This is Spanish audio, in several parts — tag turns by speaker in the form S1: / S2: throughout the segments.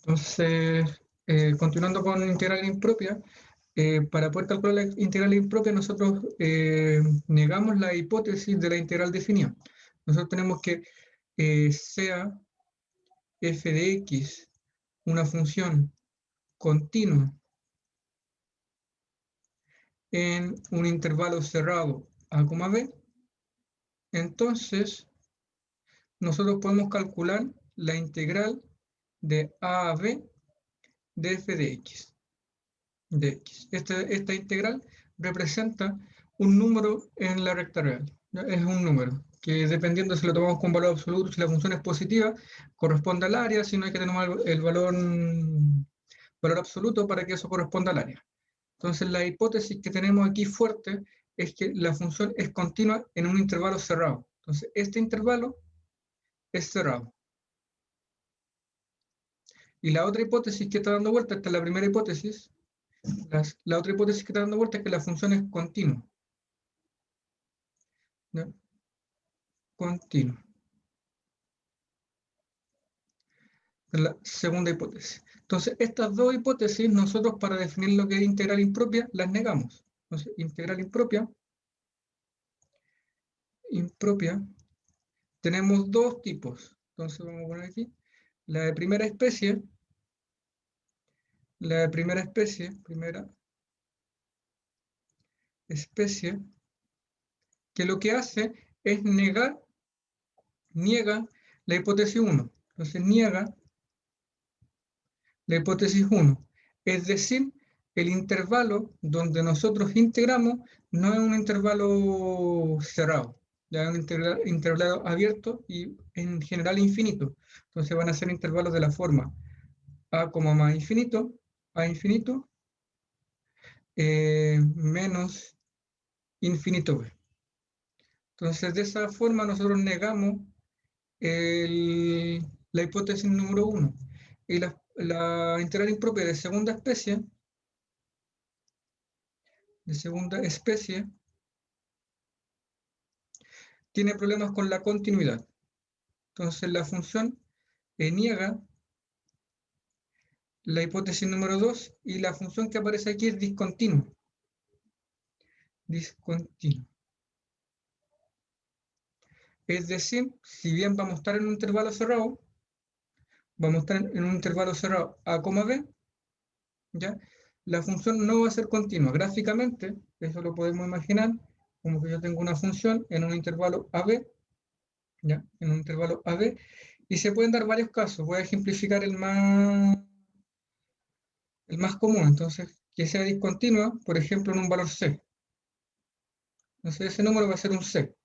S1: Entonces, continuando con integral impropia, para poder calcular la integral impropia, nosotros negamos la hipótesis de la integral definida. Nosotros tenemos que sea f de x una función continua en un intervalo cerrado a, b, entonces nosotros podemos calcular la integral de a b de f de x. Esta integral representa un número en la recta real. ¿Ya? Es un número que, dependiendo si lo tomamos con valor absoluto, si la función es positiva, corresponde al área, si no hay que tener el valor absoluto para que eso corresponda al área. Entonces, la hipótesis que tenemos aquí fuerte es que la función es continua en un intervalo cerrado. Entonces, este intervalo es cerrado. Y la otra hipótesis que está dando vuelta, esta es la primera hipótesis, la otra hipótesis que está dando vuelta es que la función es continua. ¿Ya? Continua. La segunda hipótesis. Entonces, estas dos hipótesis, nosotros para definir lo que es integral impropia, las negamos. Entonces, integral impropia, tenemos dos tipos. Entonces, vamos a poner aquí la de primera especie, primera especie, que lo que hace es niega la hipótesis 1. Entonces, niega la hipótesis 1. Es decir, el intervalo donde nosotros integramos no es un intervalo cerrado, ya es un intervalo abierto y en general infinito. Entonces van a ser intervalos de la forma a como más infinito, a infinito, menos infinito b. Entonces de esa forma nosotros negamos la hipótesis número 1. Y la integral impropia de segunda especie tiene problemas con la continuidad. Entonces la función niega la hipótesis número 2 y la función que aparece aquí es discontinua. Es decir, si bien vamos a estar en un intervalo cerrado, a, b, ¿ya? La función no va a ser continua. Gráficamente, eso lo podemos imaginar como que yo tengo una función en un intervalo AB, ¿ya? En un intervalo AB, y se pueden dar varios casos. Voy a ejemplificar el más común. Entonces, que sea discontinua, por ejemplo, en un valor C. Entonces, ese número va a ser un C.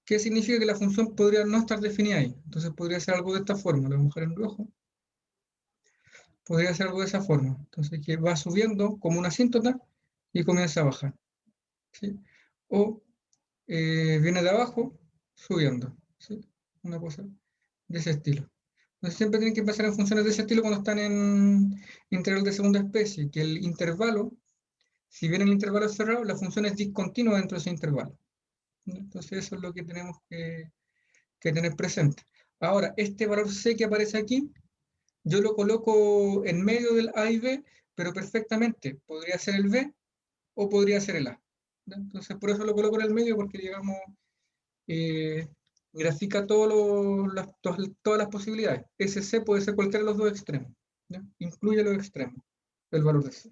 S1: ¿Qué significa? Que la función podría no estar definida ahí. Entonces, podría ser algo de esta forma. Lo voy a dejar en rojo. Podría ser algo de esa forma. Entonces, que va subiendo como una asíntota y comienza a bajar. ¿Sí? O viene de abajo subiendo. ¿Sí? Una cosa de ese estilo. Entonces siempre tienen que pensar en funciones de ese estilo cuando están en integral de segunda especie, que el intervalo, si bien el intervalo es cerrado, la función es discontinua dentro de ese intervalo. Entonces eso es lo que tenemos que tener presente. Ahora, este valor C que aparece aquí, yo lo coloco en medio del A y B, pero perfectamente podría ser el B o podría ser el A. Entonces por eso lo coloco en el medio, porque digamos grafica todas las posibilidades. Ese C puede ser cualquiera de los dos extremos. ¿Ya? Incluye los extremos, el valor de C.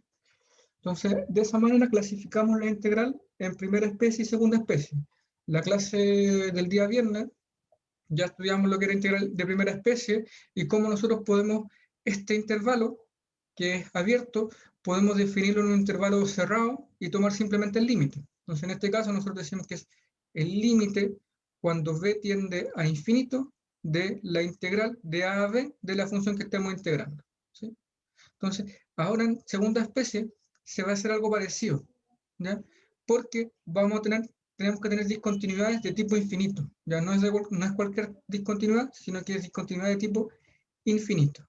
S1: Entonces, de esa manera clasificamos la integral en primera especie y segunda especie. La clase del día viernes ya estudiamos lo que era integral de primera especie y cómo nosotros podemos, este intervalo, que es abierto, podemos definirlo en un intervalo cerrado y tomar simplemente el límite. Entonces, en este caso, nosotros decimos que es el límite cuando b tiende a infinito de la integral de a a b de la función que estemos integrando. ¿Sí? Entonces, ahora en segunda especie se va a hacer algo parecido, ¿ya? Porque tenemos que tener discontinuidades de tipo infinito. Ya no es cualquier discontinuidad, sino que es discontinuidad de tipo infinito.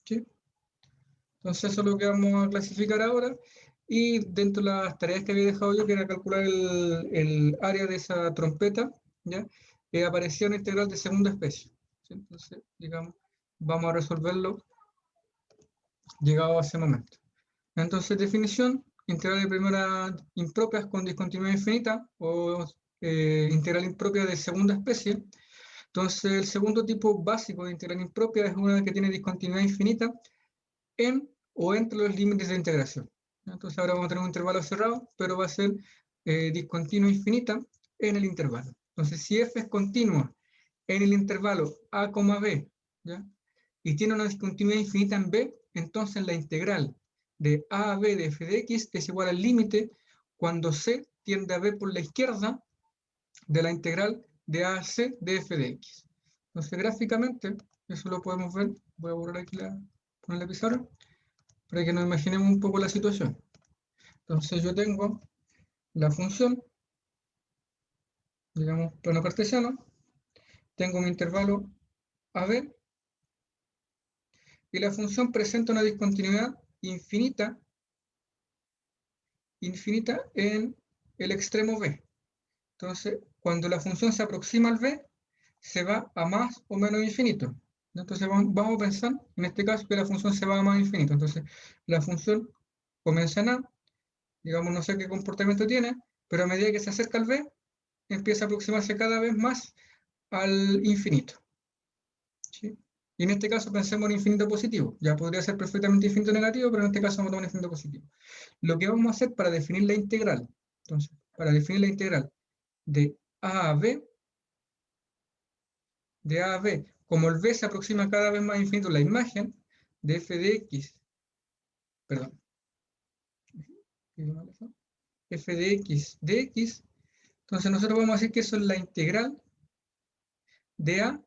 S1: ¿Sí? Entonces eso es lo que vamos a clasificar ahora. Y dentro de las tareas que había dejado yo, que era calcular el área de esa trompeta, ¿ya? Aparecía una integral de segunda especie. ¿Sí? Entonces, digamos, vamos a resolverlo llegado a ese momento. Entonces, definición, integral de primera impropias con discontinuidad infinita o integral impropia de segunda especie. Entonces, el segundo tipo básico de integral impropia es una que tiene discontinuidad infinita en o entre los límites de integración. Entonces, ahora vamos a tener un intervalo cerrado, pero va a ser discontinua infinita en el intervalo. Entonces, si f es continua en el intervalo a, b, ¿ya? Y tiene una discontinuidad infinita en b, entonces la integral de a a b de f de x es igual al límite cuando c tiende a b por la izquierda de la integral de a a c de f de x. Entonces, gráficamente, eso lo podemos ver. Voy a borrar aquí con la pizarra para que nos imaginemos un poco la situación. Entonces, yo tengo la función, digamos, plano cartesiano, tengo un intervalo AB, y la función presenta una discontinuidad infinita en el extremo B. Entonces, cuando la función se aproxima al B, se va a más o menos infinito. Entonces, vamos a pensar, en este caso, que la función se va a más infinito. Entonces, la función comienza en A, digamos, no sé qué comportamiento tiene, pero a medida que se acerca al B, empieza a aproximarse cada vez más al infinito. ¿Sí? Y en este caso pensemos en infinito positivo. Ya podría ser perfectamente infinito negativo, pero en este caso vamos a tomar infinito positivo. Lo que vamos a hacer para definir la integral, entonces, para definir la integral de a a b, como el b se aproxima cada vez más a infinito, la imagen de f de x, perdón, f de x, entonces nosotros vamos a decir que eso es la integral de a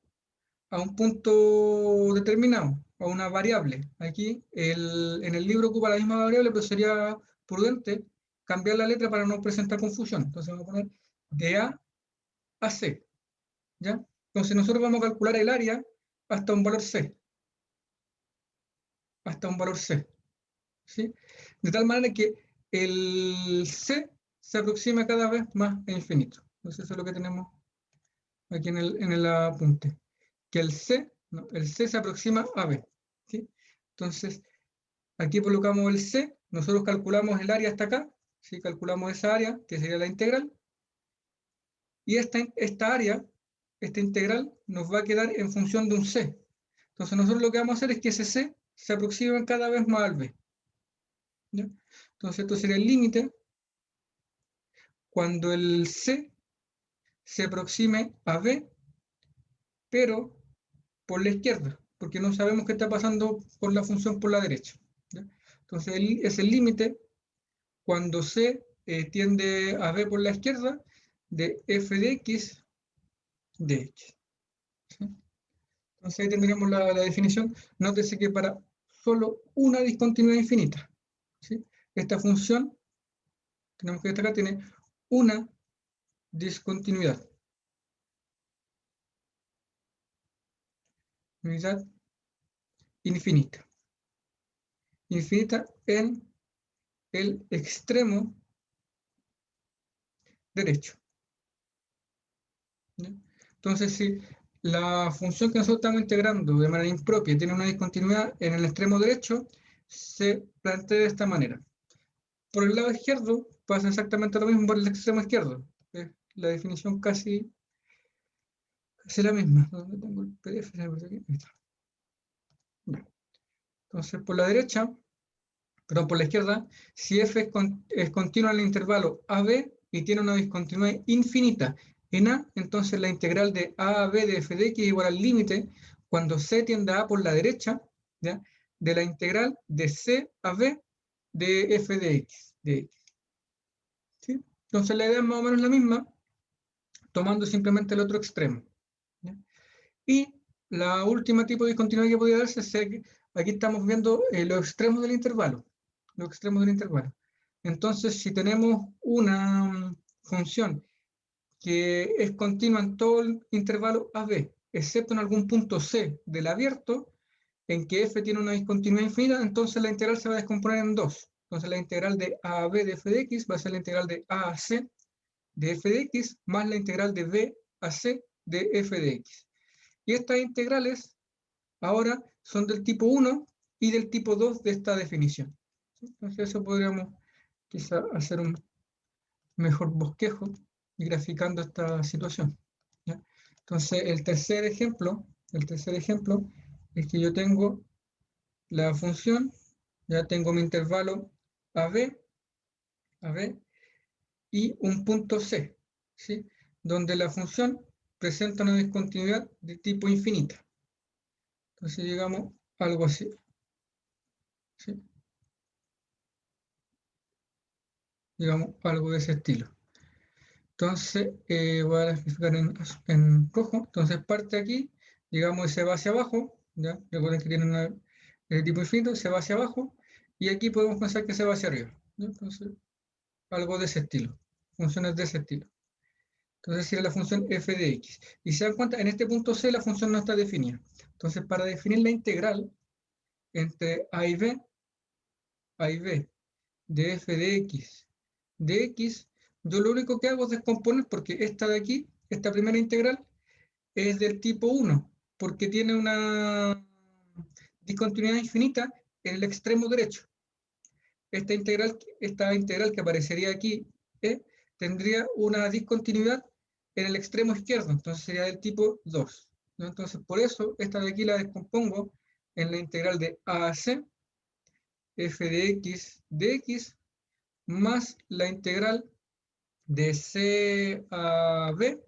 S1: un punto determinado, a una variable. Aquí en el libro ocupa la misma variable, pero sería prudente cambiar la letra para no presentar confusión. Entonces vamos a poner de A a C. ¿Ya? Entonces nosotros vamos a calcular el área hasta un valor C. Hasta un valor C. ¿Sí? De tal manera que el C se aproxima cada vez más a infinito. Entonces eso es lo que tenemos aquí en el apunte. Que el C se aproxima a B. ¿Sí? Entonces, aquí colocamos el C, nosotros calculamos el área hasta acá, ¿sí? Calculamos esa área, que sería la integral, y esta área, esta integral, nos va a quedar en función de un C. Entonces, nosotros lo que vamos a hacer es que ese C se aproxime cada vez más al B. ¿Ya? Entonces, esto sería el límite cuando el C se aproxime a B, pero por la izquierda, porque no sabemos qué está pasando con la función por la derecha. ¿Ya? Entonces, es el límite cuando C tiende a B por la izquierda de f de x de x. ¿Sí? Entonces ahí tendríamos la definición. Nótese que para solo una discontinuidad infinita, ¿sí? Esta función, tenemos que destacar, tiene una discontinuidad. Unidad infinita. Infinita en el extremo derecho. ¿Ya? Entonces, si la función que nosotros estamos integrando de manera impropia tiene una discontinuidad en el extremo derecho, se plantea de esta manera. Por el lado izquierdo pasa exactamente lo mismo por el extremo izquierdo. La definición casi la misma. ¿Dónde tengo el PDF? Aquí está. Entonces, por la derecha, perdón, por la izquierda, si f es continua en el intervalo AB y tiene una discontinuidad infinita en A, entonces la integral de A a B de f de x es igual al límite cuando C tiende a A por la derecha, ¿ya? De la integral de C a B de f de x. ¿Sí? Entonces la idea es más o menos la misma, tomando simplemente el otro extremo. ¿Ya? Y la última tipo de discontinuidad que podría darse es que aquí estamos viendo los extremos del intervalo. Los extremos del intervalo. Entonces, si tenemos una función que es continua en todo el intervalo AB, excepto en algún punto C del abierto, en que f tiene una discontinuidad infinita, entonces la integral se va a descomponer en dos. Entonces la integral de a a b de f de x va a ser la integral de a a c de f de x más la integral de b a c de f de x. Y estas integrales ahora son del tipo 1 y del tipo 2 de esta definición. Entonces eso podríamos quizá hacer un mejor bosquejo y graficando esta situación, ¿ya? Entonces el tercer ejemplo es que yo tengo la función, ya tengo mi intervalo AB y un punto C, ¿sí? Donde la función presenta una discontinuidad de tipo infinita. Entonces llegamos a algo así, ¿sí? Digamos algo de ese estilo. Entonces voy a graficar en rojo. Entonces parte aquí, digamos, y se va hacia abajo, ¿ya? Recuerden que tiene de tipo infinito, se va hacia abajo, y aquí podemos pensar que se va hacia arriba, ¿ya? Entonces, algo de ese estilo, funciones de ese estilo. Entonces sería la función f de x. Y se dan cuenta, en este punto C la función no está definida. Entonces, para definir la integral entre a y b de f de x, yo lo único que hago es descomponer, porque esta de aquí, esta primera integral, es del tipo 1, porque tiene una discontinuidad infinita en el extremo derecho. Esta integral que aparecería aquí, tendría una discontinuidad en el extremo izquierdo, entonces sería del tipo 2, ¿no? Entonces, por eso, esta de aquí la descompongo en la integral de a a c, f de x, más la integral de c a b,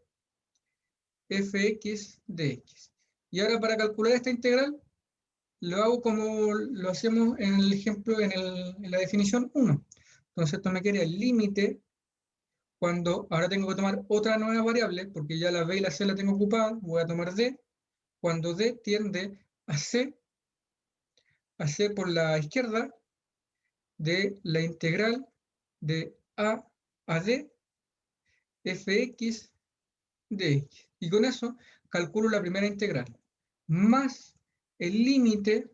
S1: fx de x. Y ahora para calcular esta integral, lo hago como lo hacemos en el ejemplo, en la definición 1. Entonces esto me queda el límite cuando ahora tengo que tomar otra nueva variable, porque ya la b y la c la tengo ocupada, voy a tomar d, cuando d tiende a c por la izquierda, de la integral de a d, fx de x. Y con eso calculo la primera integral, más el límite,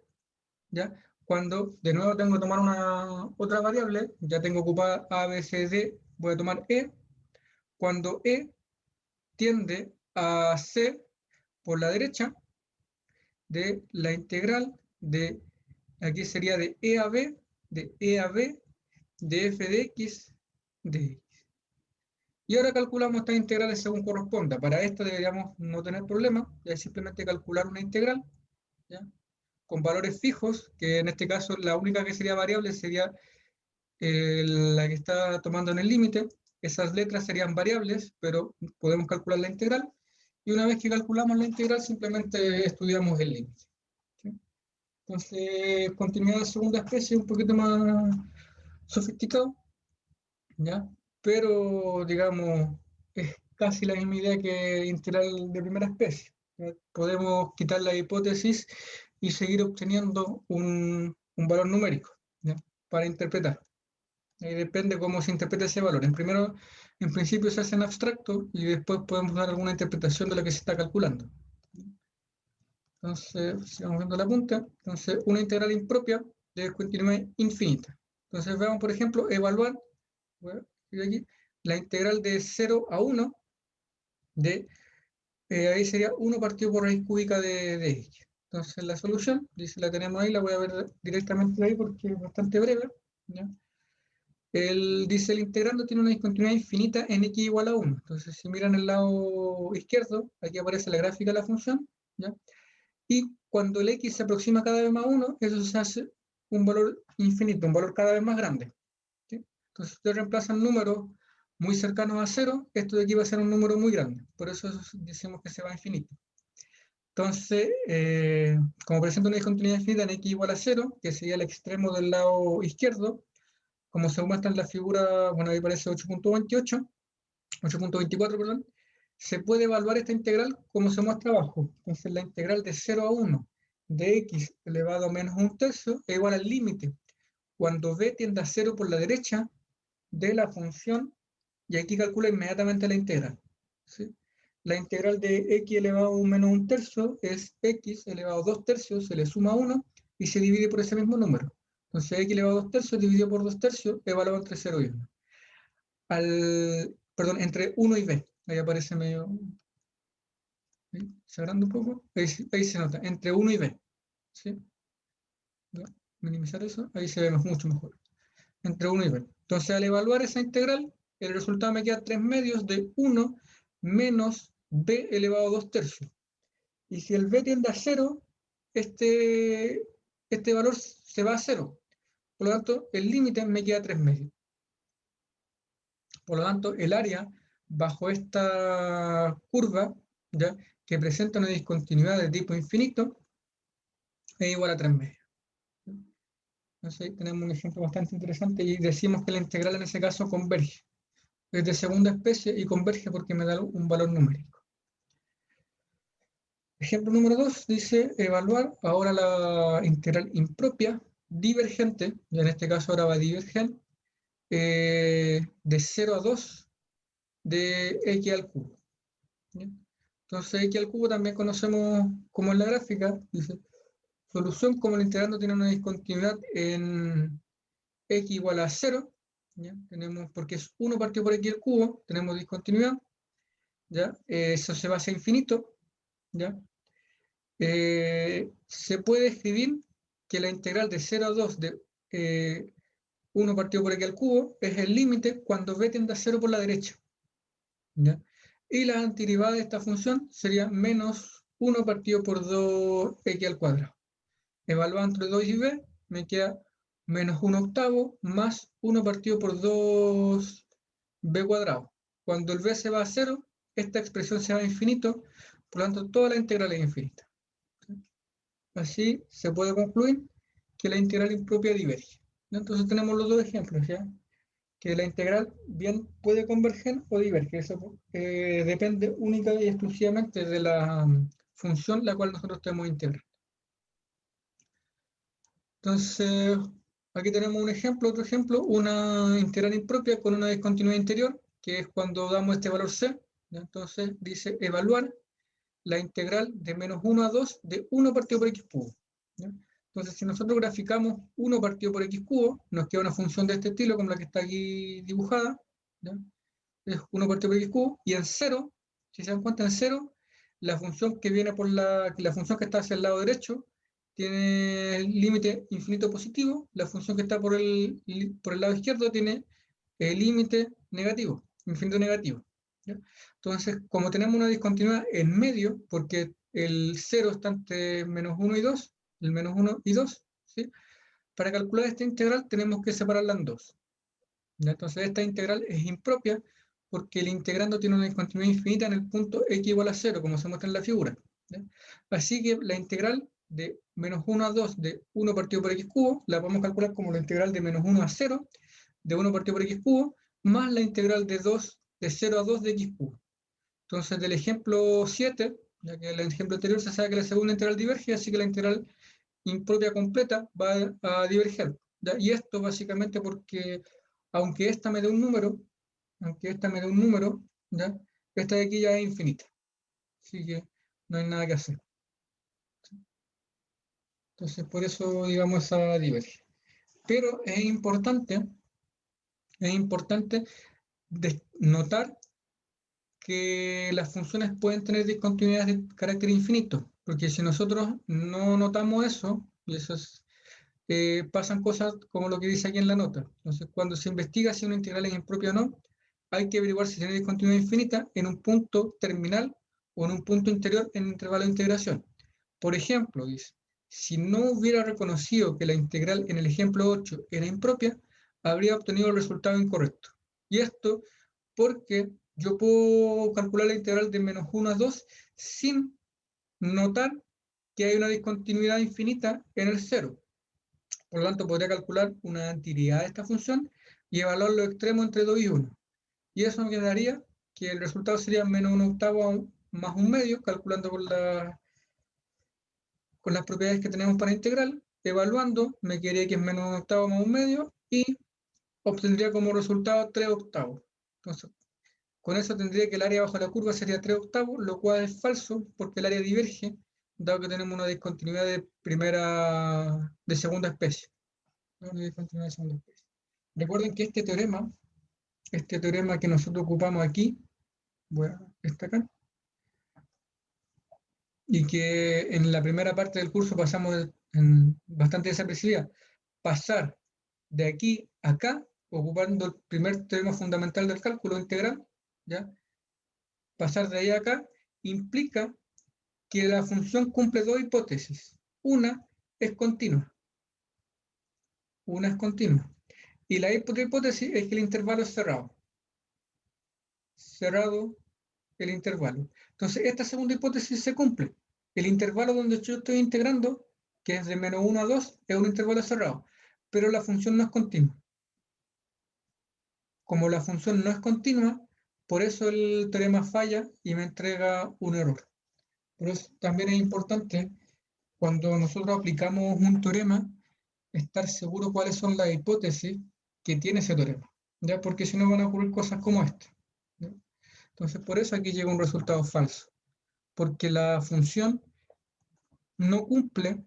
S1: ¿ya? Cuando de nuevo tengo que tomar otra variable, ya tengo ocupada a, b, c, d, voy a tomar cuando tiende a c por la derecha, de la integral de, aquí sería de e a b, de f de x, de x. Y ahora calculamos estas integrales según corresponda. Para esto deberíamos no tener problema, ya es simplemente calcular una integral, ¿ya? Con valores fijos, que en este caso la única que sería variable sería la que está tomando en el límite. Esas letras serían variables, pero podemos calcular la integral. Y una vez que calculamos la integral, simplemente estudiamos el límite, ¿sí? Entonces, continuidad de segunda especie un poquito más sofisticado, ¿ya? Pero, digamos, es casi la misma idea que integral de primera especie, ¿ya? Podemos quitar la hipótesis y seguir obteniendo un valor numérico, ¿ya? Para interpretar. Ahí depende cómo se interpreta ese valor. En principio se hace en abstracto y después podemos dar alguna interpretación de lo que se está calculando. Entonces, sigamos viendo la punta. Entonces, una integral impropia de discontinuidad infinita. Entonces, veamos, por ejemplo, evaluar, bueno, aquí, la integral de 0 a 1 de, ahí sería 1 partido por raíz cúbica de x. Entonces, la solución, dice, la tenemos ahí, la voy a ver directamente ahí porque es bastante breve, ¿ya? Dice el integrando tiene una discontinuidad infinita en x igual a 1. Entonces, si miran el lado izquierdo, aquí aparece la gráfica de la función, ¿ya? Y cuando el x se aproxima cada vez más a 1, eso se hace un valor infinito, un valor cada vez más grande, ¿sí? Entonces, si ustedes reemplazan números muy cercanos a 0, esto de aquí va a ser un número muy grande. Por eso decimos que se va a infinito. Entonces, como presenta una discontinuidad infinita en x igual a 0, que sería el extremo del lado izquierdo, como se muestra en la figura, bueno, ahí aparece 8.24, perdón, se puede evaluar esta integral como se muestra abajo. Entonces, la integral de 0 a 1 de x elevado a menos un tercio es igual al límite cuando b tiende a 0 por la derecha de la función, y aquí calcula inmediatamente la integral, ¿sí? La integral de x elevado a menos un tercio es x elevado a 2 tercios, se le suma 1 y se divide por ese mismo número. Entonces x elevado a 2 tercios dividido por 2 tercios evaluado entre 0 y 1. Perdón, entre 1 y b. Ahí aparece medio, ¿sí? Se agranda un poco. Ahí se nota, entre 1 y b. ¿sí? Voy a minimizar eso, ahí se ve mucho mejor. Entre 1 y b. Entonces, al evaluar esa integral, el resultado me queda 3 medios de 1 menos b elevado a 2 tercios. Y si el b tiende a 0, este valor se va a 0. Por lo tanto, el límite me queda 3 medios. Por lo tanto, el área bajo esta curva, ¿ya?, que presenta una discontinuidad de tipo infinito, es igual a 3 medios. Entonces ahí tenemos un ejemplo bastante interesante y decimos que la integral en ese caso converge. Es de segunda especie y converge porque me da un valor numérico. Ejemplo número 2 dice evaluar ahora la integral impropia divergente, y en este caso ahora va a diverger, de 0 a 2 de x al cubo. ¿Bien? Entonces x al cubo también conocemos como en la gráfica, dice solución como el integrando tiene una discontinuidad en x igual a 0, ¿ya? Tenemos, porque es 1 partido por x al cubo, tenemos discontinuidad, ¿ya? Eso se va hacia infinito, ¿ya? Se puede escribir que la integral de 0 a 2 de 1 partido por x al cubo es el límite cuando b tiende a 0 por la derecha, ¿ya? Y la antiderivada de esta función sería menos 1 partido por 2x al cuadrado. Evaluando entre 2 y b, me queda menos 1 octavo más 1 partido por 2b cuadrado. Cuando el b se va a 0, esta expresión se va a infinito, por lo tanto toda la integral es infinita. Así se puede concluir que la integral impropia diverge. Entonces tenemos los dos ejemplos, ¿ya? Que la integral bien puede converger o diverger. Eso depende única y exclusivamente de la función la cual nosotros tenemos integral. Entonces, aquí tenemos un ejemplo, otro ejemplo, una integral impropia con una discontinuidad interior, que es cuando damos este valor c. ¿Ya? Entonces dice evaluar la integral de menos 1 a 2 de 1 partido por x cubo. ¿Ya? Entonces, si nosotros graficamos 1 partido por x cubo, nos queda una función de este estilo, como la que está aquí dibujada, ¿ya? Es 1 partido por x cubo, y en 0, si se dan cuenta, en 0, la función que viene por la función que está hacia el lado derecho, tiene el límite infinito positivo, la función que está por el lado izquierdo tiene el límite negativo, infinito negativo. ¿Ya? Entonces, como tenemos una discontinuidad en medio, porque el 0 está entre menos 1 y 2, el menos 1 y 2, ¿sí? Para calcular esta integral tenemos que separarla en 2. ¿Ya? Entonces, esta integral es impropia porque el integrando tiene una discontinuidad infinita en el punto x igual a 0, como se muestra en la figura. ¿Ya? Así que la integral de menos 1 a 2 de 1 partido por x cubo la podemos calcular como la integral de menos 1 a 0 de 1 partido por x cubo más la integral de 0 a 2 de x cubo. Entonces, del ejemplo 7, ya que en el ejemplo anterior se sabe que la segunda integral diverge, así que la integral impropia completa va a diverger. ¿Ya? Y esto básicamente porque, aunque esta me dé un número, ¿ya? Esta de aquí ya es infinita. Así que no hay nada que hacer. Entonces, por eso, digamos, esa diverge. Pero es importante notar que las funciones pueden tener discontinuidades de carácter infinito, porque si nosotros no notamos eso, y eso es, pasan cosas como lo que dice aquí en la nota. Entonces, cuando se investiga si una integral es impropia o no, hay que averiguar si tiene discontinuidad infinita en un punto terminal o en un punto interior en el intervalo de integración. Por ejemplo, dice, si no hubiera reconocido que la integral en el ejemplo 8 era impropia, habría obtenido el resultado incorrecto. Y esto porque yo puedo calcular la integral de menos 1 a 2 sin notar que hay una discontinuidad infinita en el 0. Por lo tanto, podría calcular una antiderivada de esta función y evaluar los extremos entre 2 y 1. Y eso me daría que el resultado sería menos 1 octavo más 1 medio, calculando con las propiedades que tenemos para integral. Evaluando, me quedaría que es menos 1 octavo más 1 medio y obtendría como resultado 3 octavos. Entonces, con eso tendría que el área bajo la curva sería 3 octavos, lo cual es falso porque el área diverge, dado que tenemos una discontinuidad de segunda especie. Una discontinuidad de segunda especie. Recuerden que este teorema que nosotros ocupamos aquí, voy a destacar, y que en la primera parte del curso pasamos bastante desapercibida, pasar de aquí a acá, ocupando el primer teorema fundamental del cálculo integral, ¿ya? Pasar de ahí a acá implica que la función cumple dos hipótesis. Una es continua. Una es continua. Y la otra hipótesis es que el intervalo es cerrado. Cerrado el intervalo. Entonces, esta segunda hipótesis se cumple. El intervalo donde yo estoy integrando, que es de -1 a 2, es un intervalo cerrado. Pero la función no es continua. Como la función no es continua, por eso el teorema falla y me entrega un error. Por eso también es importante, cuando nosotros aplicamos un teorema, estar seguro cuáles son las hipótesis que tiene ese teorema, ¿ya? Porque si no van a ocurrir cosas como esta, ¿ya? Entonces, por eso aquí llega un resultado falso, porque la función no cumple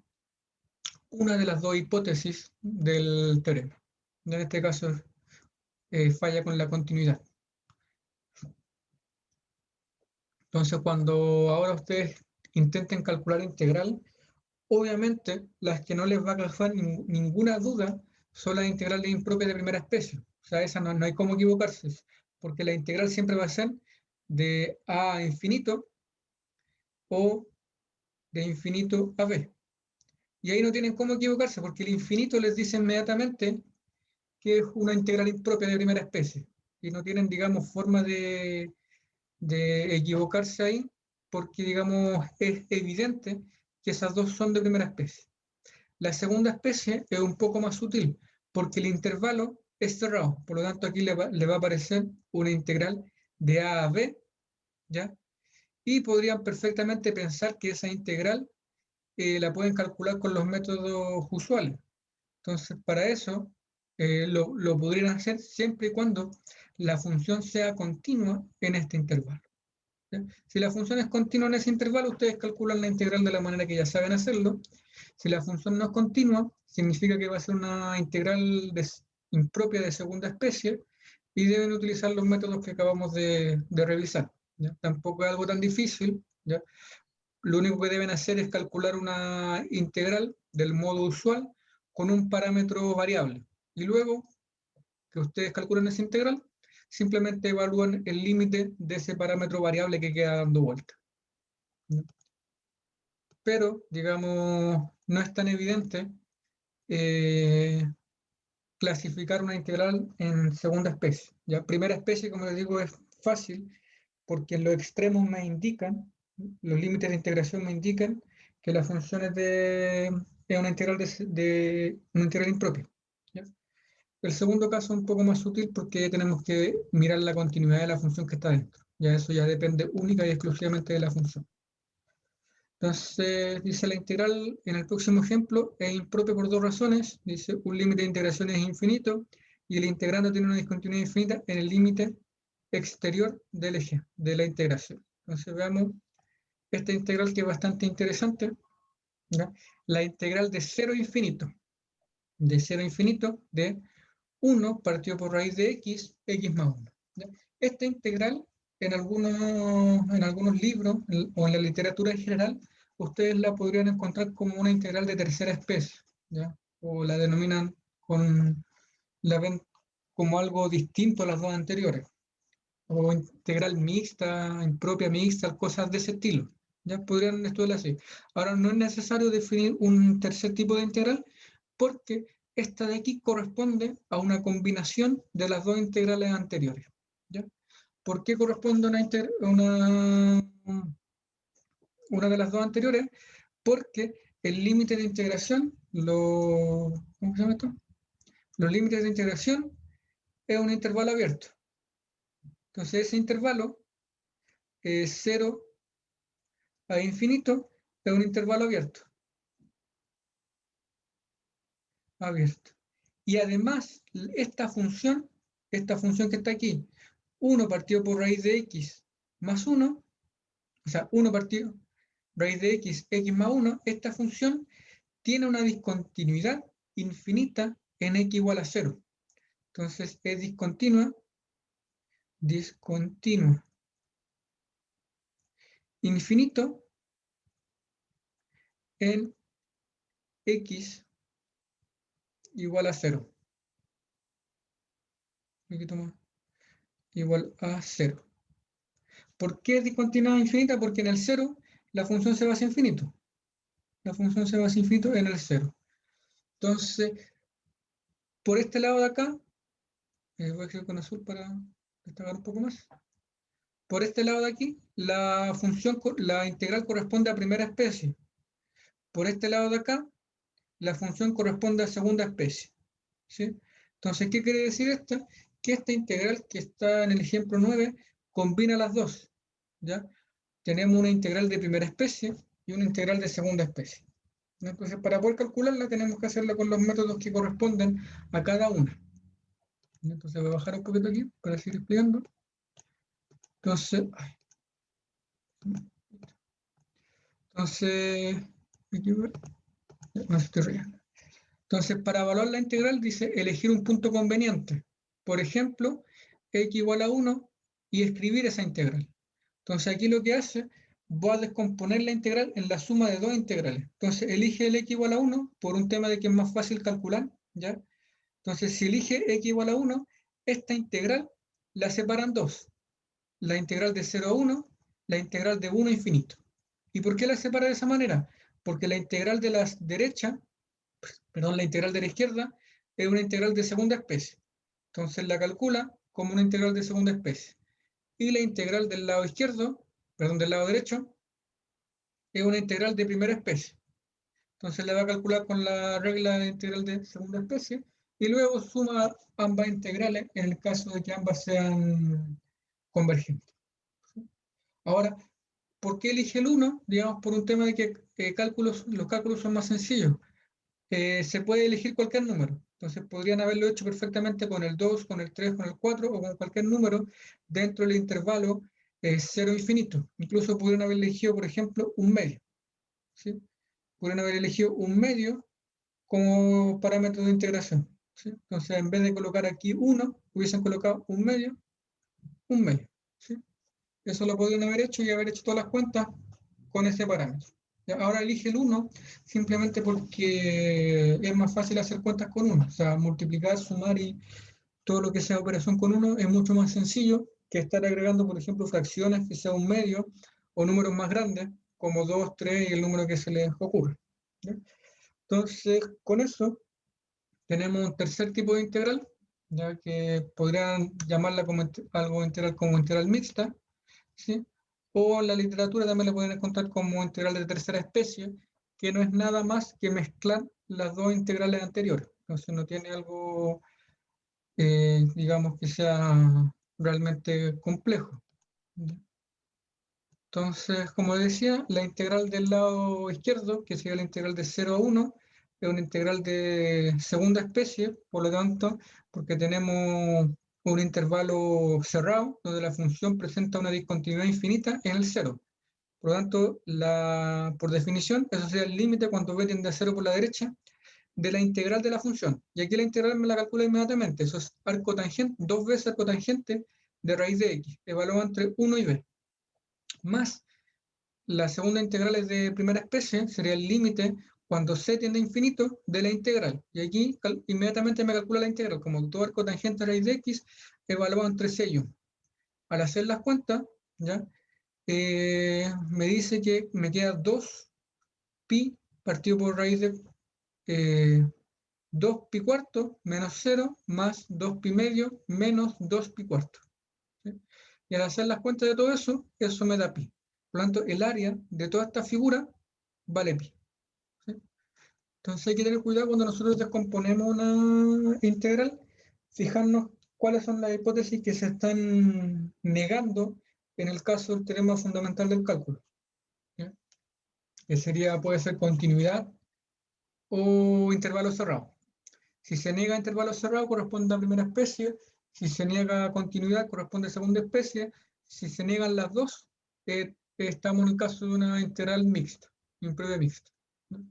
S1: una de las dos hipótesis del teorema. En este caso, falla con la continuidad. Entonces, cuando ahora ustedes intenten calcular integral, obviamente las que no les va a causar ninguna duda son las integrales impropias de primera especie. O sea, esa no hay cómo equivocarse, porque la integral siempre va a ser de a infinito o de infinito a b. Y ahí no tienen cómo equivocarse, porque el infinito les dice inmediatamente que es una integral impropia de primera especie. Y no tienen, digamos, forma de equivocarse ahí, porque, digamos, es evidente que esas dos son de primera especie. La segunda especie es un poco más sutil, porque el intervalo es cerrado. Por lo tanto, aquí le va a aparecer una integral de a a b, ¿ya? Y podrían perfectamente pensar que esa integral la pueden calcular con los métodos usuales. Entonces, para eso lo podrían hacer siempre y cuando la función sea continua en este intervalo, ¿ya? Si la función es continua en ese intervalo, ustedes calculan la integral de la manera que ya saben hacerlo. Si la función no es continua, significa que va a ser una integral impropia de segunda especie y deben utilizar los métodos que acabamos de revisar, ¿ya? Tampoco es algo tan difícil, ¿ya? Lo único que deben hacer es calcular una integral del modo usual con un parámetro variable. Y luego que ustedes calculen esa integral, simplemente evalúan el límite de ese parámetro variable que queda dando vuelta, ¿no? Pero, digamos, no es tan evidente eh, clasificar una integral en segunda especie. Ya, primera especie, como les digo, es fácil porque los extremos me indican, los límites de integración me indican que la función es una integral una integral impropia, ¿ya? El segundo caso es un poco más sutil porque tenemos que mirar la continuidad de la función que está dentro. Ya eso ya depende única y exclusivamente de la función. Entonces, dice la integral en el próximo ejemplo es impropia por dos razones. Dice, un límite de integración es infinito y el integrando tiene una discontinuidad infinita en el límite exterior del eje de la integración. Entonces, veamos esta integral que es bastante interesante, ¿ya? La integral de 0 a infinito. De 0 a infinito de 1 partido por raíz de x más 1. ¿Ya? Esta integral, en algunos libros o en la literatura en general, ustedes la podrían encontrar como una integral de tercera especie, ¿ya? O la denominan la ven como algo distinto a las dos anteriores, o integral mixta, impropia mixta, cosas de ese estilo. Ya podrían estudiarla así. Ahora, no es necesario definir un tercer tipo de integral porque esta de aquí corresponde a una combinación de las dos integrales anteriores, ¿ya? ¿Por qué corresponde a una de las dos anteriores? Porque el límite de integración, ¿cómo se llama esto? Los límites de integración es un intervalo abierto. Entonces ese intervalo es 0 a infinito, es un intervalo abierto. Abierto. Y además, esta función que está aquí, 1 partido por raíz de x más 1, o sea, 1 partido raíz de x más 1, esta función tiene una discontinuidad infinita en x igual a 0. Entonces es discontinua, infinito, en x igual a 0. Un poquito más. Igual a 0. ¿Por qué es discontinuidad infinita? Porque en el 0 la función se va hacia infinito. La función se va hacia infinito en el 0. Entonces, por este lado de acá, voy a escribir con azul para destacar un poco más. Por este lado de aquí, la integral corresponde a primera especie. Por este lado de acá, la función corresponde a segunda especie. ¿Sí? Entonces, ¿qué quiere decir esto? Que esta integral que está en el ejemplo 9 combina las dos. ¿Ya? Tenemos una integral de primera especie y una integral de segunda especie. Entonces, para poder calcularla, tenemos que hacerla con los métodos que corresponden a cada una. Entonces, voy a bajar un poquito aquí para seguir explicando. Entonces, no estoy riendo. Entonces, para evaluar la integral, dice elegir un punto conveniente. Por ejemplo, x igual a 1 y escribir esa integral. Entonces, aquí lo que hace, voy a descomponer la integral en la suma de dos integrales. Entonces, elige el x igual a 1 por un tema de que es más fácil calcular, ¿ya? Entonces, si elige x igual a 1, esta integral la separan dos. La integral de 0 a 1, la integral de 1 a infinito. ¿Y por qué la separa de esa manera? Porque la integral de la derecha, la integral de la izquierda, es una integral de segunda especie. Entonces la calcula como una integral de segunda especie. Y la integral del lado izquierdo, del lado derecho, es una integral de primera especie. Entonces la va a calcular con la regla de integral de segunda especie y luego suma ambas integrales en el caso de que ambas sean convergentes. Ahora, ¿por qué elige el 1? Digamos, por un tema de que los cálculos son más sencillos. Se puede elegir cualquier número. Entonces podrían haberlo hecho perfectamente con el 2, con el 3, con el 4 o con cualquier número dentro del intervalo 0 infinito. Incluso pudieron haber elegido, por ejemplo, un medio. ¿Sí? Pudieron haber elegido un medio como parámetro de integración. ¿Sí? Entonces, en vez de colocar aquí 1, hubiesen colocado un medio. ¿Sí? Eso lo podrían haber hecho y haber hecho todas las cuentas con ese parámetro. Ahora elige el 1 simplemente porque es más fácil hacer cuentas con 1. O sea, multiplicar, sumar y todo lo que sea operación con 1 es mucho más sencillo que estar agregando, por ejemplo, fracciones que sea un medio o números más grandes como 2, 3 y el número que se les ocurra. ¿Ya? Entonces, con eso tenemos un tercer tipo de integral, ya que podrían llamarla como algo integral como integral mixta, ¿sí? O en la literatura también la pueden encontrar como integral de tercera especie, que no es nada más que mezclar las dos integrales anteriores. Entonces no tiene algo, digamos, que sea realmente complejo. Entonces, como decía, la integral del lado izquierdo, que sería la integral de 0 a 1, es una integral de segunda especie, por lo tanto, porque tenemos un intervalo cerrado, donde la función presenta una discontinuidad infinita en el 0. Por lo tanto, por definición, eso sería el límite cuando b tiende a 0 por la derecha de la integral de la función. Y aquí la integral me la calcula inmediatamente. Eso es arco tangente, 2 veces arco tangente de raíz de x, evaluado entre 1 y b. Más la segunda integral es de primera especie, sería el límite cuando c tiende a infinito de la integral. Y aquí inmediatamente me calcula la integral, como todo arco tangente de raíz de x, evaluado entre c y 1. Al hacer las cuentas, ¿ya? Me dice que me queda 2 pi partido por raíz de 2 pi cuarto menos 0 más 2 pi medio menos 2 pi cuarto. ¿Sí? Y al hacer las cuentas de todo eso, eso me da pi. Por lo tanto, el área de toda esta figura vale pi. ¿Sí? Entonces hay que tener cuidado cuando nosotros descomponemos una integral, fijarnos cuáles son las hipótesis que se están negando en el caso del teorema fundamental del cálculo. ¿Sí? Que sería, puede ser continuidad o intervalo cerrado. Si se niega intervalo cerrado, corresponde a primera especie. Si se niega continuidad, corresponde a segunda especie. Si se niegan las dos, estamos en el caso de una integral mixta, improbable mixta. ¿No?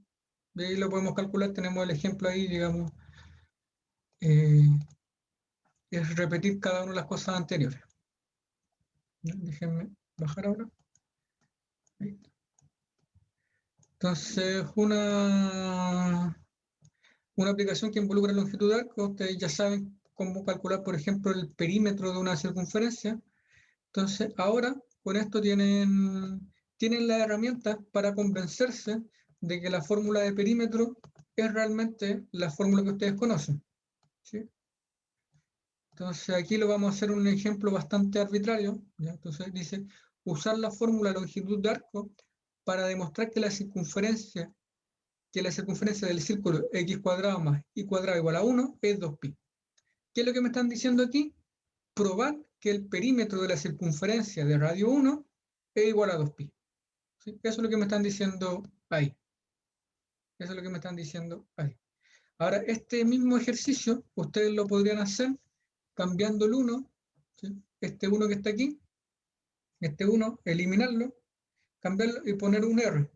S1: De ahí lo podemos calcular, tenemos el ejemplo ahí, digamos, eh, es repetir cada una de las cosas anteriores. ¿No? Déjenme bajar ahora. Ahí. Entonces, una aplicación que involucra longitud de arco, ustedes ya saben cómo calcular, por ejemplo, el perímetro de una circunferencia. Entonces, ahora con esto tienen las herramientas para convencerse de que la fórmula de perímetro es realmente la fórmula que ustedes conocen, ¿sí? Entonces, aquí lo vamos a hacer un ejemplo bastante arbitrario, ¿ya? Entonces, dice, usar la fórmula longitud de arco para demostrar que la circunferencia del círculo x cuadrado más y cuadrado igual a 1 es 2pi. ¿Qué es lo que me están diciendo aquí? Probar que el perímetro de la circunferencia de radio 1 es igual a 2pi. ¿Sí? Eso es lo que me están diciendo ahí. Eso es lo que me están diciendo ahí. Ahora, este mismo ejercicio, ustedes lo podrían hacer cambiando el 1, ¿sí? Este 1 que está aquí, este 1, eliminarlo, cambiarlo y poner un R.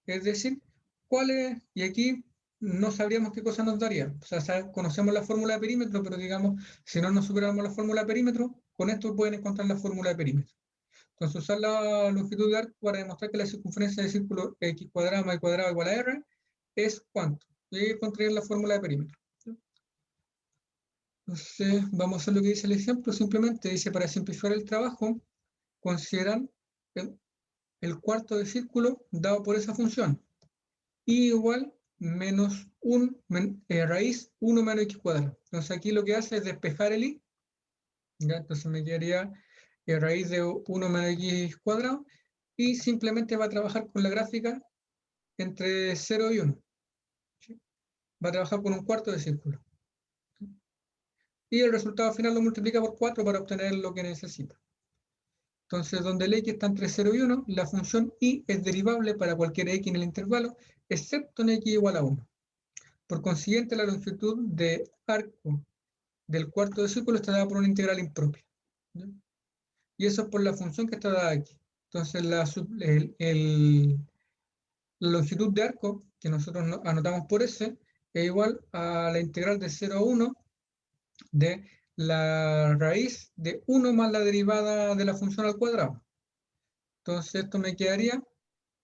S1: Es decir, ¿cuál es? Y aquí no sabríamos qué cosa nos daría. O sea, conocemos la fórmula de perímetro, pero digamos, si no nos superamos la fórmula de perímetro, con esto pueden encontrar la fórmula de perímetro. Entonces, usar la longitud de arco para demostrar que la circunferencia del círculo x cuadrado más y cuadrado igual a r es cuánto. Y ahí encontrarían la fórmula de perímetro. Entonces, vamos a hacer lo que dice el ejemplo. Simplemente dice, para simplificar el trabajo, consideran el cuarto de círculo dado por esa función. Y igual menos raíz 1 menos x cuadrado. Entonces aquí lo que hace es despejar el y. ¿Ya? Entonces me quedaría raíz de 1 menos x cuadrado. Y simplemente va a trabajar con la gráfica entre 0 y 1. ¿Sí? Va a trabajar con un cuarto de círculo. ¿Sí? Y el resultado final lo multiplica por 4 para obtener lo que necesita. Entonces, donde el x está entre 0 y 1, la función y es derivable para cualquier x en el intervalo, excepto en x igual a 1. Por consiguiente, la longitud de arco del cuarto de círculo está dada por una integral impropia, ¿ya? Y eso es por la función que está dada aquí. Entonces, la longitud de arco, que nosotros anotamos por S, es igual a la integral de 0 a 1 de la raíz de 1 más la derivada de la función al cuadrado. Entonces, esto me quedaría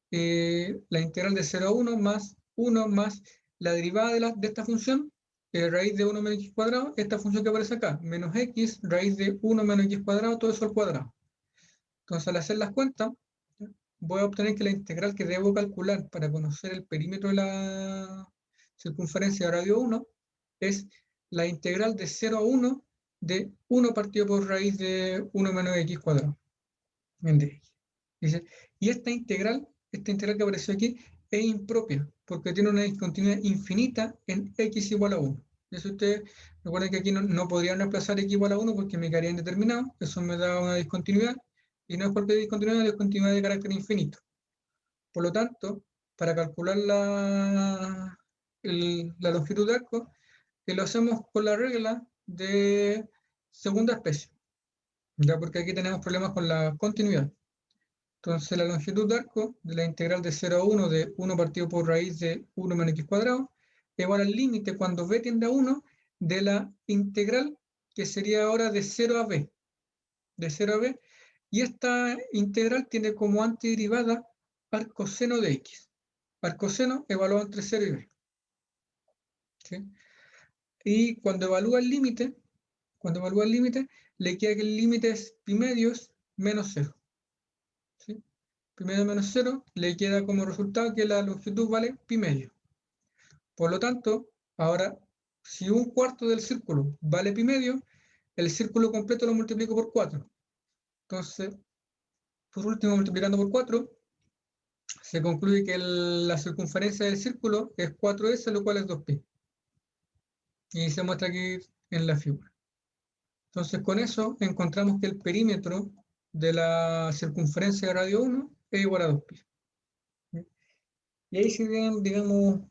S1: la integral de 0 a 1 más 1 más la derivada de esta función, raíz de 1 menos x cuadrado, esta función que aparece acá, menos x, raíz de 1 menos x cuadrado, todo eso al cuadrado. Entonces, al hacer las cuentas, voy a obtener que la integral que debo calcular para conocer el perímetro de la circunferencia de radio 1 es la integral de 0 a 1 de 1 partido por raíz de 1 menos x cuadrado en dx. Dice, y esta integral que apareció aquí, es impropia, porque tiene una discontinuidad infinita en x igual a 1. Eso ustedes recuerden que aquí no podrían reemplazar x igual a 1 porque me quedaría indeterminado, eso me da una discontinuidad, y no es cualquier discontinuidad, es discontinuidad de carácter infinito. Por lo tanto, para calcular la longitud de arco, lo hacemos con la regla de segunda especie, ya porque aquí tenemos problemas con la continuidad. Entonces la longitud de arco de la integral de 0 a 1 de 1 partido por raíz de 1 menos x cuadrado es igual al límite cuando b tiende a 1 de la integral que sería ahora de 0 a b. De 0 a b. Y esta integral tiene como antiderivada arcoseno de x. Arcoseno evaluado entre 0 y b. ¿Sí? Y cuando evalúa el límite, le queda que el límite es pi medios menos 0. ¿Sí? Pi medio menos 0 le queda como resultado que la longitud vale pi medio. Por lo tanto, ahora, si un cuarto del círculo vale pi medio, el círculo completo lo multiplico por 4. Entonces, por último, multiplicando por 4, se concluye que la circunferencia del círculo es 4S, lo cual es 2pi. Y se muestra aquí en la figura. Entonces, con eso encontramos que el perímetro de la circunferencia de radio 1 es igual a 2pi. Y ahí si bien, digamos,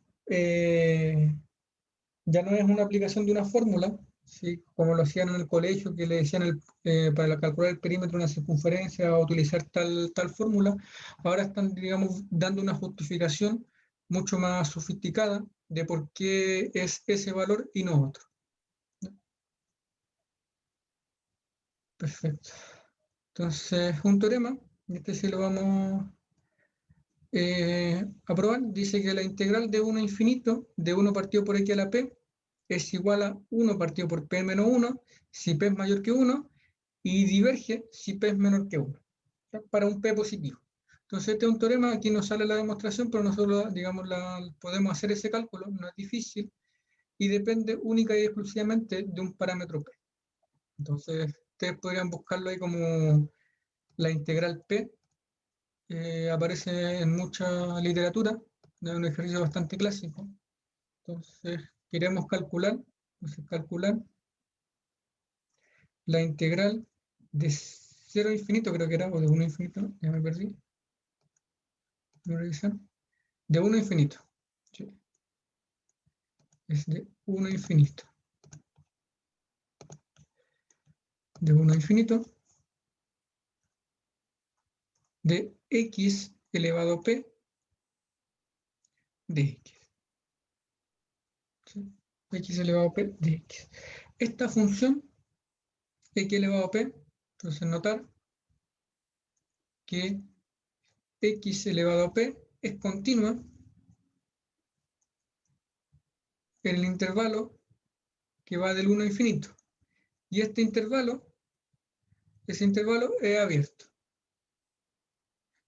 S1: ya no es una aplicación de una fórmula, ¿sí? Como lo hacían en el colegio, que le decían para calcular el perímetro de una circunferencia o utilizar tal fórmula, ahora están, digamos, dando una justificación mucho más sofisticada de por qué es ese valor y no otro. Perfecto. Entonces, un teorema, este sí lo vamos aprobar, dice que la integral de 1 a infinito, de 1 partido por x a la p, es igual a 1 partido por p menos 1, si p es mayor que 1, y diverge si p es menor que 1, para un p positivo. Entonces este es un teorema, aquí no sale la demostración, pero nosotros, digamos, podemos hacer ese cálculo, no es difícil, y depende única y exclusivamente de un parámetro p. Entonces ustedes podrían buscarlo ahí como la integral p, aparece en mucha literatura, es un ejercicio bastante clásico. Entonces queremos calcular, la integral de 0 a infinito, creo que era, o de 1 a infinito, ya me perdí. De 1 a infinito. Sí. Es de 1 a infinito. De 1 a infinito. De x elevado a p de x. ¿Sí? X elevado a p de x. Esta función, x elevado a p, entonces notar que x elevado a p es continua en el intervalo que va del 1 a infinito. Y ese intervalo es abierto.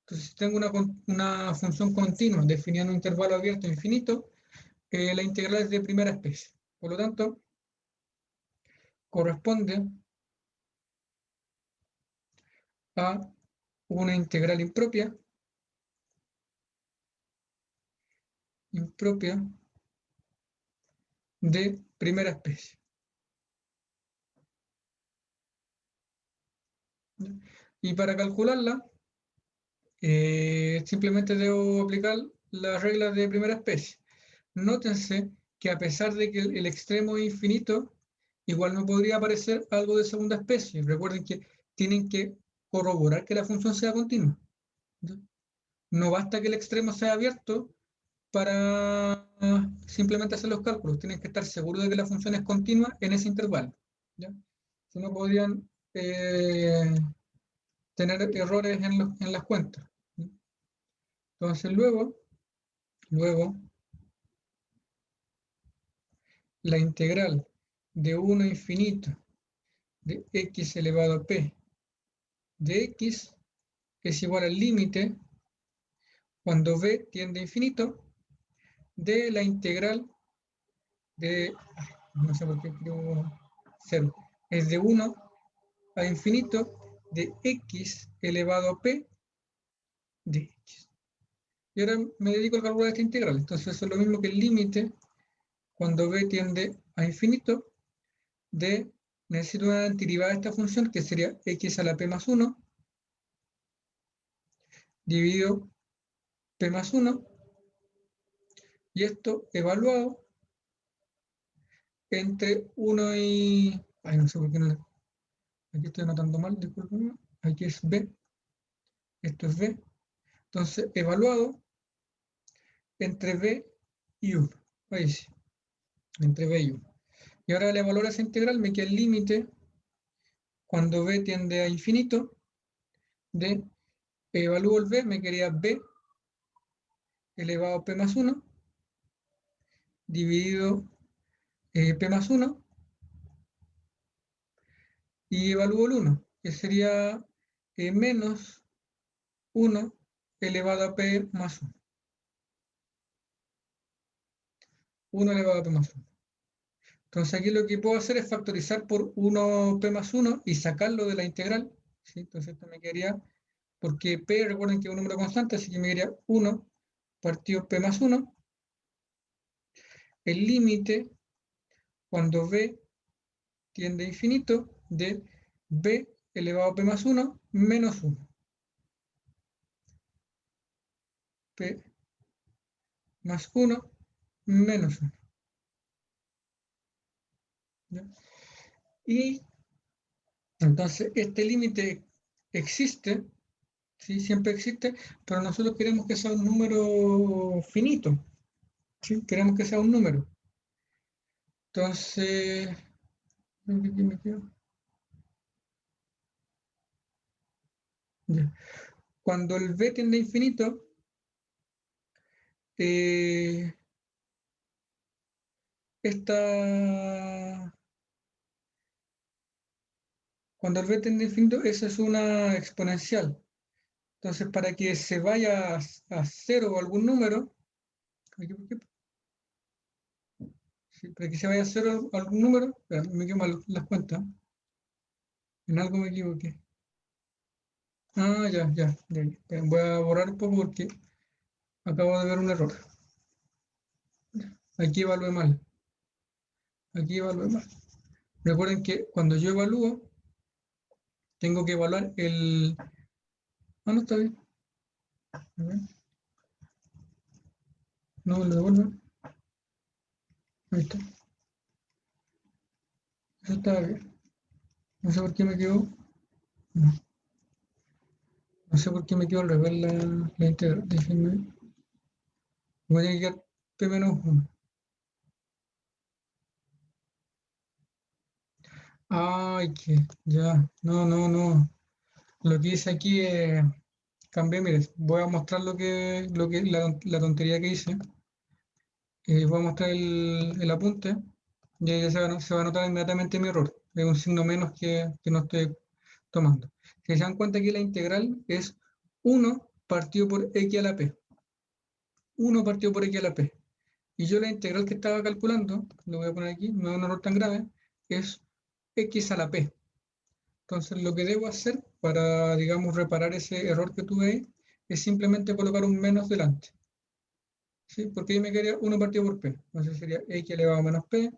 S1: Entonces, si tengo una función continua definida en un intervalo abierto infinito, la integral es de primera especie. Por lo tanto, corresponde a una integral impropia de primera especie. Y para calcularla, simplemente debo aplicar las reglas de primera especie. Nótense que a pesar de que el extremo es infinito, igual no podría aparecer algo de segunda especie. Recuerden que tienen que corroborar que la función sea continua. No basta que el extremo sea abierto para simplemente hacer los cálculos. Tienen que estar seguros de que la función es continua en ese intervalo. ¿Ya? Si no, podrían tener errores en las cuentas. ¿Ya? Entonces, luego, la integral de 1 a infinito de x elevado a p de x es igual al límite cuando b tiende a infinito de la integral de, no sé por qué escribo 0, es de 1 a infinito de x elevado a p de x. Y ahora me dedico a calcular esta integral. Entonces eso es lo mismo que el límite cuando b tiende a infinito de, necesito una derivada de esta función que sería x a la p más 1 dividido p más 1, y esto evaluado entre 1 y... Ay, no sé por qué no... Aquí estoy anotando mal, disculpen. Aquí es b, esto es b. Entonces, evaluado entre b y 1. Ahí sí, entre b y 1. Y ahora al evaluar esa integral me queda el límite cuando b tiende a infinito de, evalúo el b, me quedaría b elevado a p más 1 dividido p más 1, y evalúo el 1, que sería menos 1 elevado a p más 1. 1 elevado a p más 1. Entonces aquí lo que puedo hacer es factorizar por 1p más 1 y sacarlo de la integral. ¿Sí? Entonces esto me quedaría, porque p, recuerden que es un número constante, así que me quedaría 1 partido p más 1. El límite cuando b tiende a infinito de b elevado a p más 1 menos 1. P más 1 menos 1. ¿Ya? Y entonces este límite existe, ¿sí? Siempre existe, pero nosotros queremos que sea un número finito, ¿sí? Queremos que sea un número. Entonces, me quedo. Ya. Cuando el b tiende a infinito, esta, cuando el b tiende a infinito, esa es una exponencial. Entonces, para que se vaya a cero o algún número, sí, para que se vaya a cero algún número, espera, me quedo mal las cuentas, en algo me equivoqué. Ah, ya. Espera, voy a borrar un poco porque acabo de ver un error. Aquí evalué mal. Aquí evalué mal. Recuerden que cuando yo evalúo, tengo que evaluar el... Ah, no, está bien. A ver, no me lo devuelvan. Ahí está. Eso estaba bien. No sé por qué me quedó. No, no sé por qué me quedó al revés la integral. Déjenme. Voy a llegar P menos 1. Ay, que ya. No. Lo que hice aquí es cambié, mire, voy a mostrar la tontería que hice. Voy a mostrar el apunte y ahí se va a notar inmediatamente mi error. Es un signo menos que no estoy tomando. Si se dan cuenta que la integral es 1 partido por x a la p. 1 partido por x a la p. Y yo la integral que estaba calculando, lo voy a poner aquí, no es un error tan grave, es x a la p. Entonces lo que debo hacer para, digamos, reparar ese error que tuve ahí es simplemente colocar un menos delante. ¿Sí? Porque ahí me quedaría 1 partido por p. Entonces sería x elevado a menos p.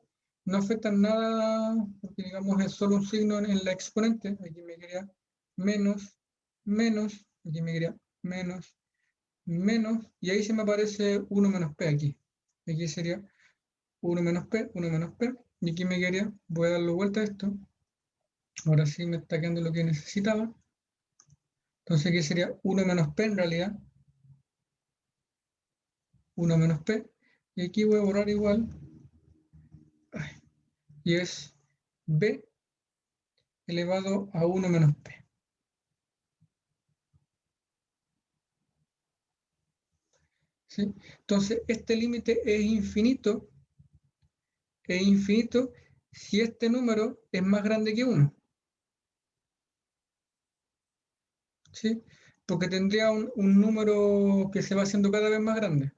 S1: No afecta en nada, porque digamos es solo un signo en la exponente. Aquí me quedaría menos, aquí me quedaría menos, y ahí se me aparece 1 menos p aquí. Aquí sería 1 menos p, y aquí me quedaría, voy a darle vuelta a esto. Ahora sí me está quedando lo que necesitaba. Entonces aquí sería 1 menos p en realidad. 1 menos p. Y aquí voy a borrar igual. Y es b elevado a 1 menos p. ¿Sí? Entonces, este límite es infinito si este número es más grande que 1. ¿Sí? Porque tendría un número que se va haciendo cada vez más grande.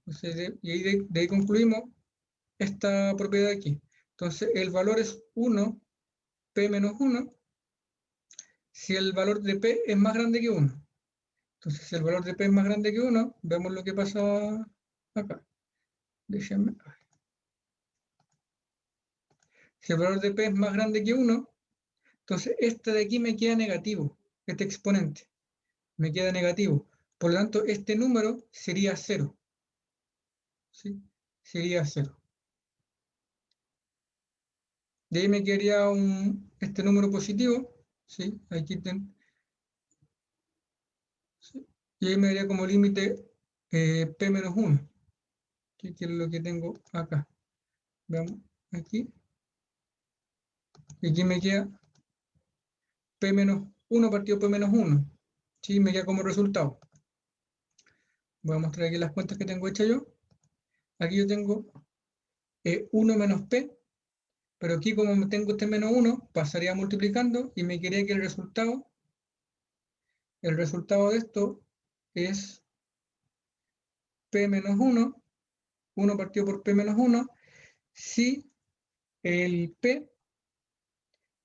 S1: Entonces, y ahí de ahí concluimos esta propiedad aquí. Entonces, el valor es 1, p menos 1, si el valor de p es más grande que 1. Entonces, si el valor de p es más grande que 1, vemos lo que pasa acá. Déjenme. Si el valor de p es más grande que 1, entonces este de aquí me queda negativo, este exponente me queda negativo. Por lo tanto, este número sería 0. ¿Sí? Sería 0. De ahí me quedaría este número positivo. ¿Sí? Aquí ¿sí? Y ahí me daría como límite p menos 1, que es lo que tengo acá. Veamos aquí. Y aquí me queda p menos 1 partido p menos 1. ¿Sí? Me queda como resultado. Voy a mostrar aquí las cuentas que tengo hechas yo. Aquí yo tengo 1 menos p, pero aquí como tengo este menos 1, pasaría multiplicando y me quedaría que el resultado de esto es p menos 1, 1 partido por p menos 1, si el p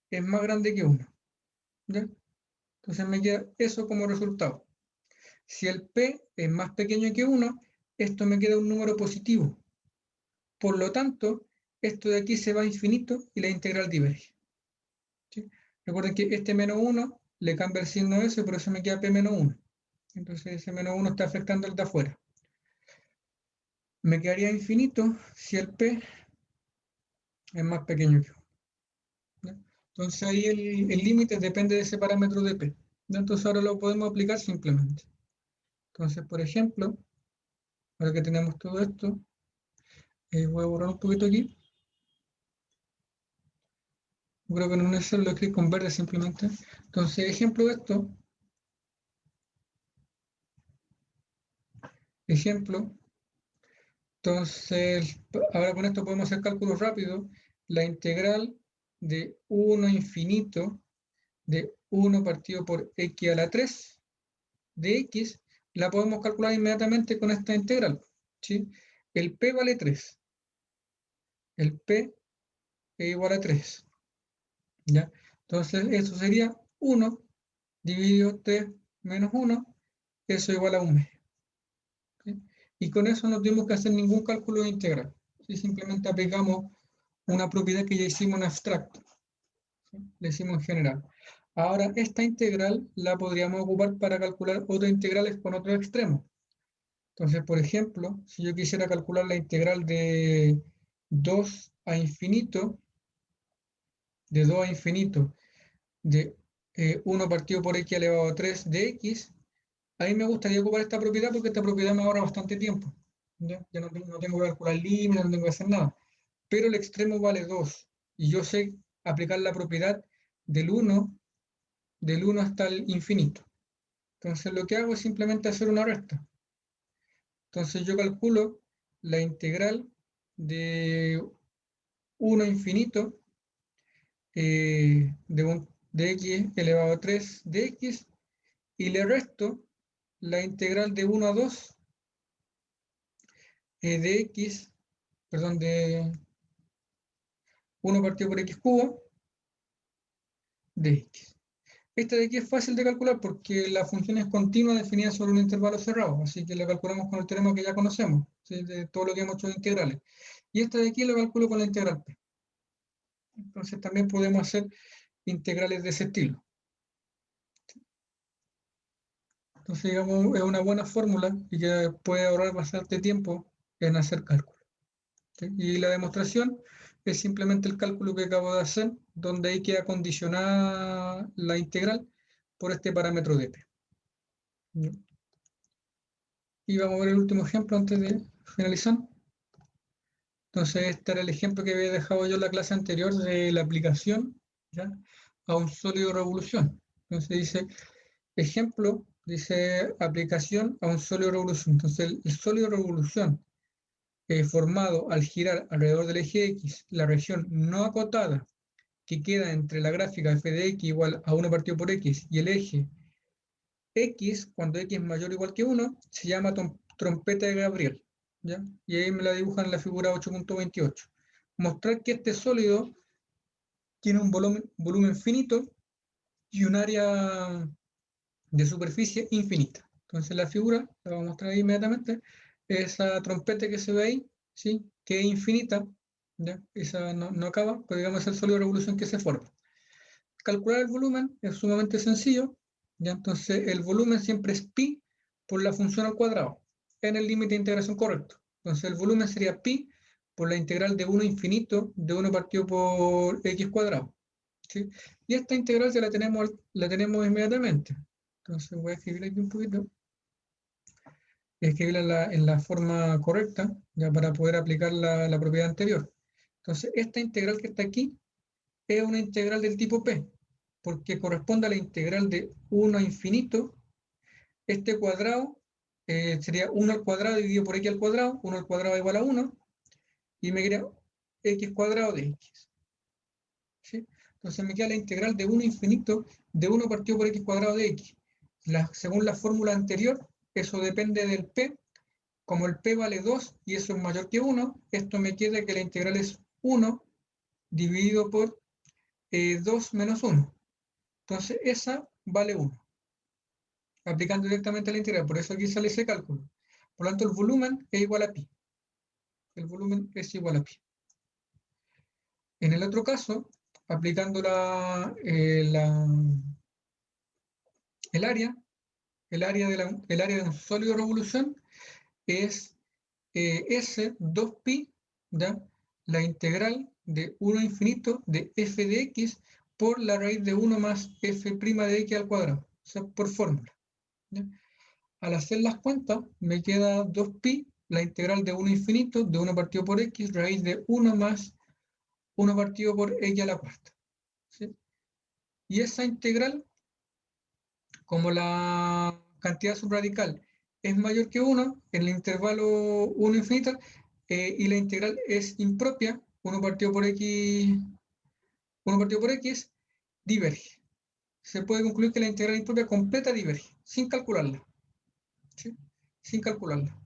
S1: es más grande que 1. ¿Ya? Entonces me queda eso como resultado. Si el p es más pequeño que 1, esto me queda un número positivo. Por lo tanto, esto de aquí se va a infinito y la integral diverge. ¿Sí? Recuerden que este menos 1 le cambia el signo S, por eso me queda P menos 1. Entonces ese menos 1 está afectando el de afuera. Me quedaría infinito si el P es más pequeño que 1. ¿Ya? Entonces ahí el límite depende de ese parámetro de P. ¿Ya? Entonces ahora lo podemos aplicar simplemente. Entonces, por ejemplo, ahora que tenemos todo esto, voy a borrar un poquito aquí. Creo que no es necesario, lo escribo con verde simplemente. Entonces, ejemplo de esto, ejemplo. Entonces, ahora con esto podemos hacer cálculos rápidos. La integral de 1 infinito de 1 partido por x a la 3 de x, la podemos calcular inmediatamente con esta integral, ¿sí? El p vale 3. El p es igual a 3, ¿ya? Entonces, eso sería 1 dividido 3 menos 1, eso igual a 1 medio. ¿Sí? Y con eso no tenemos que hacer ningún cálculo de integral. ¿Sí? Simplemente aplicamos una propiedad que ya hicimos en abstracto. ¿Sí? Le hicimos en general. Ahora, esta integral la podríamos ocupar para calcular otras integrales con otro extremo. Entonces, por ejemplo, si yo quisiera calcular la integral de 2 a infinito, de 2 a infinito, de 1 partido por x elevado a 3 de x, a mí me gustaría ocupar esta propiedad porque esta propiedad me ahorra bastante tiempo. ¿Ya? Ya no tengo que calcular límites, no tengo que hacer nada. Pero el extremo vale 2 y yo sé aplicar la propiedad del 1, del 1 hasta el infinito. Entonces lo que hago es simplemente hacer una resta. Entonces yo calculo la integral de 1 a infinito de x elevado a 3 de x y le resto la integral de 1 a 2 de x, perdón, de 1 partido por x cubo de x. Esta de aquí es fácil de calcular porque la función es continua definida sobre un intervalo cerrado, así que la calculamos con el teorema que ya conocemos, ¿sí? De todo lo que hemos hecho de integrales. Y esta de aquí la calculo con la integral p. Entonces también podemos hacer integrales de ese estilo. Entonces, digamos, es una buena fórmula y que puede ahorrar bastante tiempo en hacer cálculos. ¿Sí? Y la demostración es simplemente el cálculo que acabo de hacer, donde ahí queda condicionada la integral por este parámetro de p. Y vamos a ver el último ejemplo antes de finalizar. Entonces, este era el ejemplo que había dejado yo en la clase anterior de la aplicación, ¿ya?, a un sólido revolución. Entonces dice, ejemplo, dice aplicación a un sólido revolución. Entonces, el sólido revolución formado al girar alrededor del eje X, la región no acotada que queda entre la gráfica f de x igual a 1 partido por x y el eje X, cuando X es mayor o igual que 1, se llama trompeta de Gabriel, ¿ya? Y ahí me la dibujan en la figura 8.28. Mostrar que este sólido tiene un volumen finito y un área de superficie infinita. Entonces la figura, la voy a mostrar ahí inmediatamente, esa trompeta que se ve ahí, ¿sí?, que es infinita, ¿ya? Esa no acaba, pero digamos es el sólido de revolución que se forma. Calcular el volumen es sumamente sencillo, ¿ya? Entonces el volumen siempre es pi por la función al cuadrado, en el límite de integración correcto. Entonces el volumen sería pi por la integral de 1 infinito de 1 partido por x cuadrado, ¿sí? Y esta integral ya la tenemos inmediatamente. Entonces voy a escribir aquí un poquito, escribirla en la forma correcta, ya para poder aplicar la propiedad anterior. Entonces esta integral que está aquí es una integral del tipo P, porque corresponde a la integral de 1 a infinito. Este cuadrado sería 1 al cuadrado dividido por x al cuadrado, 1 al cuadrado igual a 1, y me queda x cuadrado de x. ¿Sí? Entonces me queda la integral de 1 a infinito de 1 partido por x cuadrado de x. Según la fórmula anterior, eso depende del p. Como el p vale 2 y eso es mayor que 1, esto me queda que la integral es 1 dividido por 2 menos 1. Entonces esa vale 1, aplicando directamente la integral. Por eso aquí sale ese cálculo. Por lo tanto, el volumen es igual a pi. El volumen es igual a pi. En el otro caso, aplicando el área, el área de un sólido de revolución es S 2pi, ¿ya?, la integral de 1 a infinito de f de x por la raíz de 1 más f' de x al cuadrado, o sea, por fórmula, ¿ya? Al hacer las cuentas, me queda 2pi, la integral de 1 a infinito, de 1 partido por x, raíz de 1 más 1 partido por x a la cuarta, ¿sí? Y esa integral, como la cantidad subradical es mayor que 1 en el intervalo 1 infinito, y la integral es impropia, 1 partido por x, diverge. Se puede concluir que la integral impropia completa diverge, sin calcularla. ¿Sí? Sin calcularla.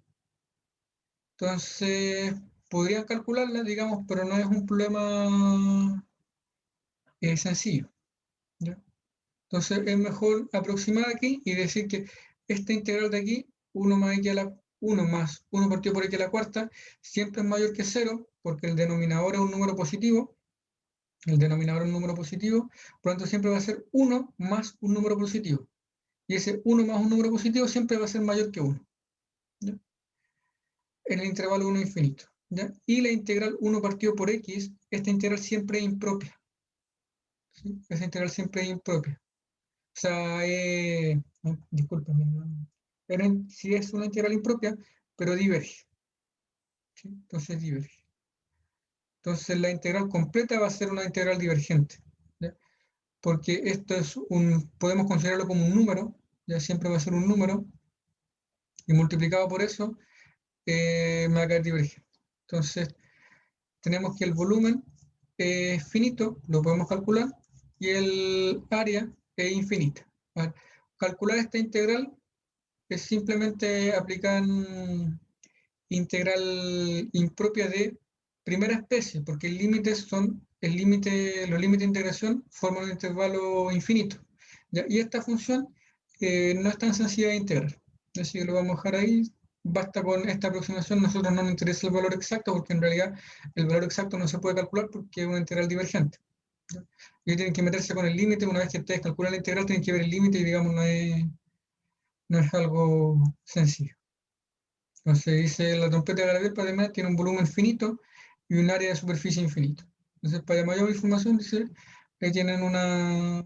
S1: Entonces, podrían calcularla, digamos, pero no es un problema sencillo. ¿Ya? Entonces, es mejor aproximar aquí y decir que esta integral de aquí, 1 más x a la 1 más 1 partido por x a la cuarta, siempre es mayor que 0, porque el denominador es un número positivo. El denominador es un número positivo, por lo tanto siempre va a ser 1 más un número positivo. Y ese 1 más un número positivo siempre va a ser mayor que 1. ¿Ya? En el intervalo 1 infinito. ¿Ya? Y la integral 1 partido por x, esta integral siempre es impropia. ¿Sí? Esa integral siempre es impropia. O sea, discúlpame, sí es una integral impropia, pero diverge. ¿Sí? Entonces diverge. Entonces la integral completa va a ser una integral divergente. ¿Ya? Porque esto es podemos considerarlo como un número, ya siempre va a ser un número, y multiplicado por eso me va a caer divergente. Entonces tenemos que el volumen es finito, lo podemos calcular, y el área es infinita. ¿Vale? Calcular esta integral es simplemente aplicar integral impropia de primera especie, porque los límites de integración forman un intervalo infinito. ¿Ya? Y esta función no es tan sencilla de integrar. Así que lo vamos a dejar ahí. Basta con esta aproximación, nosotros no nos interesa el valor exacto, porque en realidad el valor exacto no se puede calcular porque es una integral divergente. ¿Ya? Y tienen que meterse con el límite, una vez que ustedes calculan la integral, tienen que ver el límite y digamos no es algo sencillo. Entonces dice, la trompeta de Gardel además tiene un volumen finito y un área de superficie infinito. Entonces, para mayor información, dice, ahí tienen una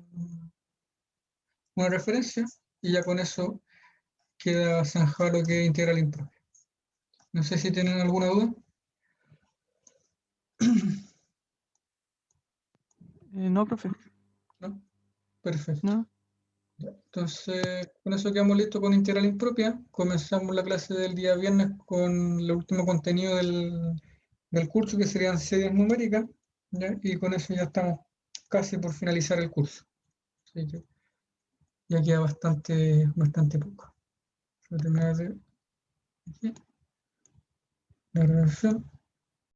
S1: referencia y ya con eso queda zanjado lo que es integral impropia. No sé si tienen alguna duda.
S2: No, profe.
S1: ¿No? Perfecto.
S2: No.
S1: Entonces, con eso quedamos listos con integral impropia. Comenzamos la clase del día viernes con el último contenido del curso, que serían series numéricas, ¿ya? Y con eso ya estamos casi por finalizar el curso. Así que ya queda bastante poco. Voy a terminar de aquí, la grabación.